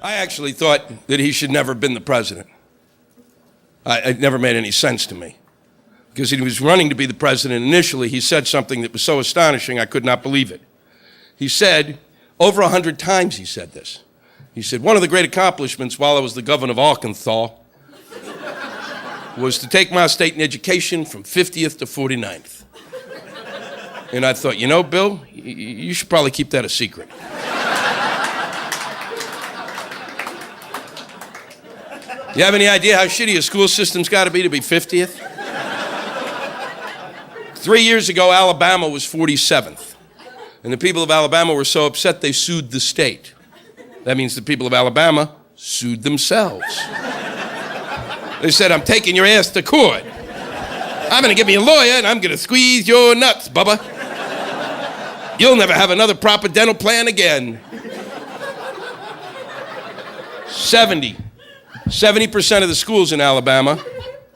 I actually thought that he should never have been the president. It never made any sense to me. Because he was running to be the president initially, he said something that was so astonishing I could not believe it. He said, over 100 times he said this. He said, one of the great accomplishments while I was the governor of Arkansas was to take my state in education from 50th to 49th. And I thought, you know, Bill, you should probably keep that a secret. You have any idea how shitty a school system's got to be 50th? 3 years ago, Alabama was 47th. And the people of Alabama were so upset they sued the state. That means the people of Alabama sued themselves. They said, I'm taking your ass to court. I'm going to get me a lawyer and I'm going to squeeze your nuts, Bubba. You'll never have another proper dental plan again. 70% of the schools in Alabama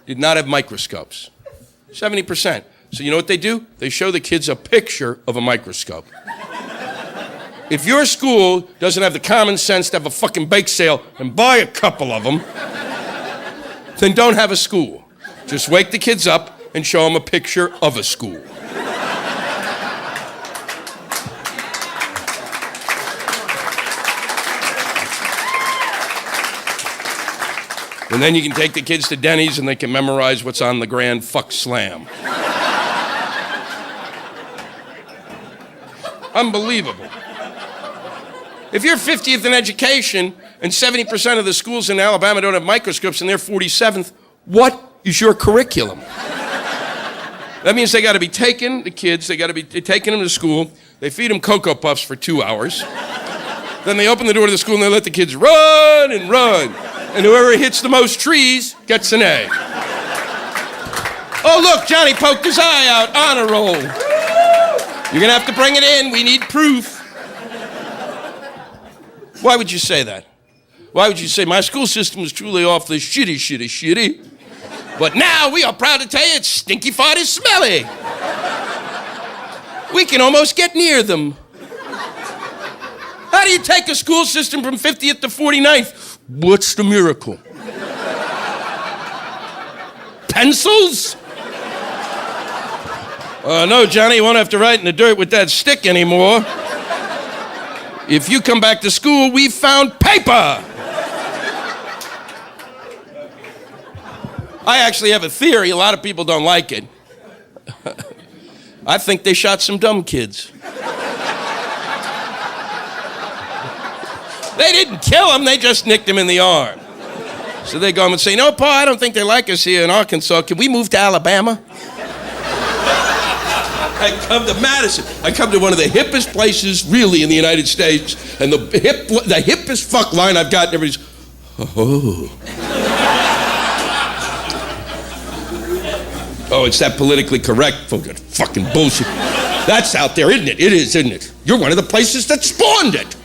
did not have microscopes. 70%. So you know what they do? They show the kids a picture of a microscope. If your school doesn't have the common sense to have a fucking bake sale and buy a couple of them, then don't have a school. Just wake the kids up and show them a picture of a school. And then you can take the kids to Denny's and they can memorize what's on the Grand Fuck Slam. Unbelievable. If you're 50th in education and 70% of the schools in Alabama don't have microscopes and they're 47th, what is your curriculum? That means they got to be taking the kids, they got to be taking them to school, they feed them Cocoa Puffs for 2 hours, then they open the door to the school and they let the kids run and run, and whoever hits the most trees gets an A. Oh look, Johnny poked his eye out, honor roll. You're gonna have to bring it in, we need proof. Why would you say that? Why would you say, my school system was truly awfully shitty, but now we are proud to tell you it's stinky, farty, smelly. We can almost get near them. How do you take a school system from 50th to 49th? What's the miracle? Pencils? No, Johnny, you won't have to write in the dirt with that stick anymore. If you come back to school, we found paper. I actually have a theory. A lot of people don't like it. I think they shot some dumb kids. They didn't kill him, they just nicked him in the arm. So they go home and say, no, Pa, I don't think they like us here in Arkansas. Can we move to Alabama? I come to Madison. I come to one of the hippest places really in the United States, and the hippest fuck line I've got, and everybody's, oh. Oh, it's that politically correct fucking bullshit. That's out there, isn't it? It is, isn't it? You're one of the places that spawned it.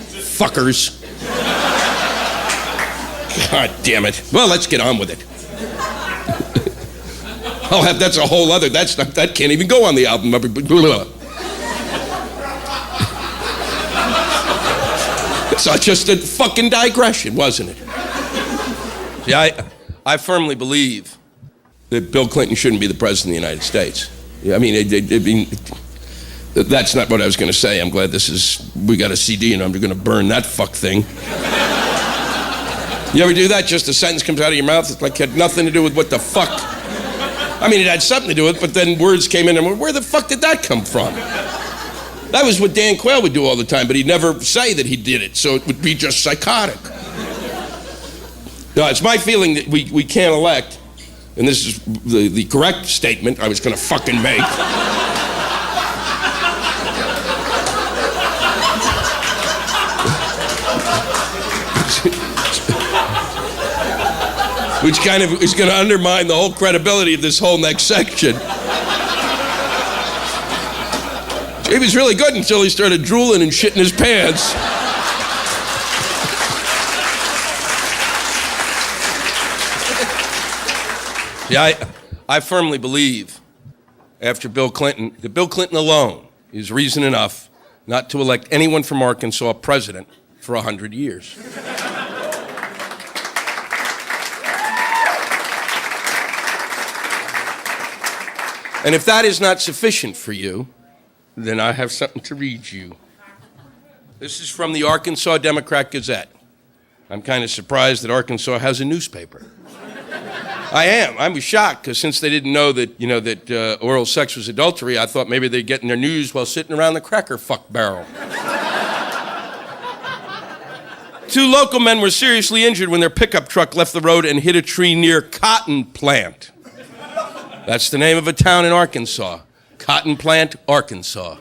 Fuckers. God damn it. Well, let's get on with it. That's a whole other, that can't even go on the album. It's just a fucking digression, wasn't it? See, I firmly believe that Bill Clinton shouldn't be the president of the United States. I mean, that's not what I was going to say. I'm glad we got a CD and I'm going to burn that fuck thing. You ever do that? Just a sentence comes out of your mouth, it's like it had nothing to do with what the fuck. I mean, it had something to do with it, but then words came in and where the fuck did that come from? That was what Dan Quayle would do all the time, but he'd never say that he did it, so it would be just psychotic. No, it's my feeling that we can't elect, and this is the correct statement I was going to fucking make. Which kind of is going to undermine the whole credibility of this whole next section. He was really good until he started drooling and shitting his pants. Yeah, I firmly believe, after Bill Clinton, that Bill Clinton alone is reason enough not to elect anyone from Arkansas president for 100 years. And if that is not sufficient for you, then I have something to read you. This is from the Arkansas Democrat Gazette. I'm kind of surprised that Arkansas has a newspaper. I am. I was shocked because since they didn't know that, that oral sex was adultery, I thought maybe they'd get in their news while sitting around the cracker fuck barrel. 2 local men were seriously injured when their pickup truck left the road and hit a tree near Cotton Plant. That's the name of a town in Arkansas. Cotton Plant, Arkansas.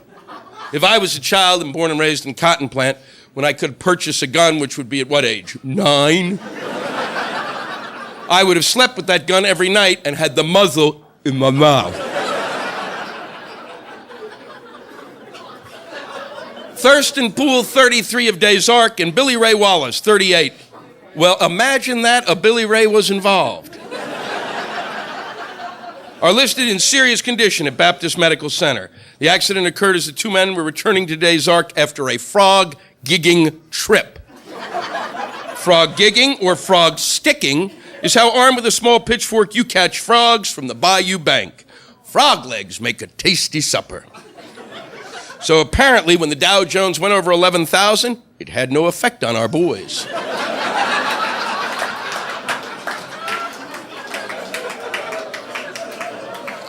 If I was a child and born and raised in Cotton Plant, when I could purchase a gun, which would be at what age? 9? I would have slept with that gun every night and had the muzzle in my mouth. Thurston Poole, 33 of Des Arc, and Billy Ray Wallace, 38. Well, imagine that a Billy Ray was involved. Are listed in serious condition at Baptist Medical Center. The accident occurred as the 2 men were returning to Des Arc after a frog gigging trip. Frog gigging, or frog sticking, is how armed with a small pitchfork you catch frogs from the bayou bank. Frog legs make a tasty supper. So apparently, when the Dow Jones went over 11,000, it had no effect on our boys.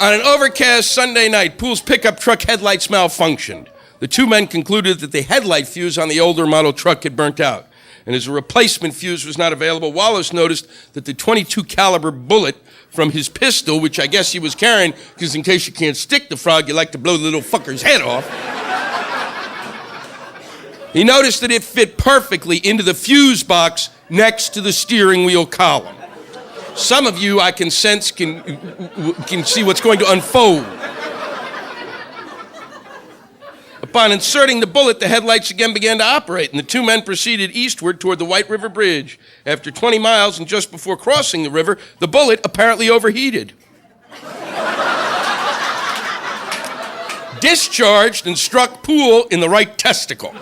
On an overcast Sunday night, Poole's pickup truck headlights malfunctioned. The 2 men concluded that the headlight fuse on the older model truck had burnt out. And as a replacement fuse was not available, Wallace noticed that the .22 caliber bullet from his pistol, which I guess he was carrying, because in case you can't stick the frog, you like to blow the little fucker's head off. He noticed that it fit perfectly into the fuse box next to the steering wheel column. Some of you, I can sense, can see what's going to unfold. Upon inserting the bullet, the headlights again began to operate, and the 2 men proceeded eastward toward the White River Bridge. After 20 miles and just before crossing the river, the bullet apparently overheated. Discharged and struck Poole in the right testicle.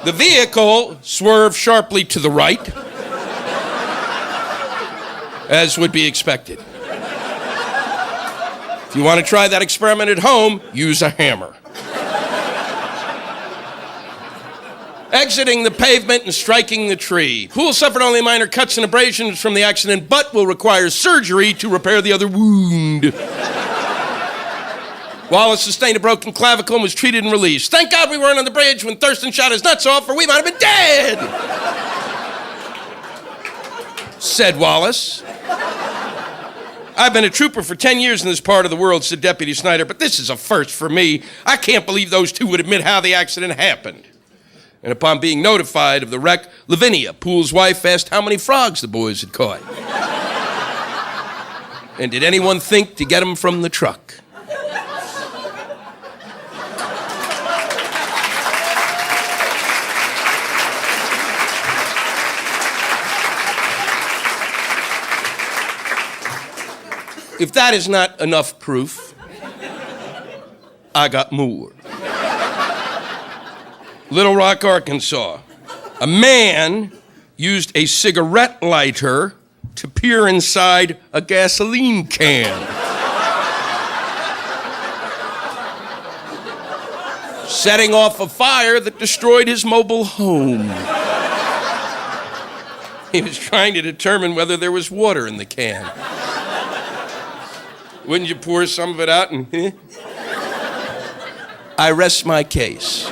The vehicle swerved sharply to the right, as would be expected. If you want to try that experiment at home, use a hammer. Exiting the pavement and striking the tree. Poole suffered only minor cuts and abrasions from the accident, but will require surgery to repair the other wound. Wallace sustained a broken clavicle and was treated and released. Thank God we weren't on the bridge when Thurston shot his nuts off, or we might have been dead, said Wallace. I've been a trooper for 10 years in this part of the world, said Deputy Snyder, but this is a first for me. I can't believe those 2 would admit how the accident happened. And upon being notified of the wreck, Lavinia, Poole's wife, asked how many frogs the boys had caught. And did anyone think to get them from the truck? If that is not enough proof, I got more. Little Rock, Arkansas. A man used a cigarette lighter to peer inside a gasoline can. Setting off a fire that destroyed his mobile home. He was trying to determine whether there was water in the can. Wouldn't you pour some of it out and... I rest my case.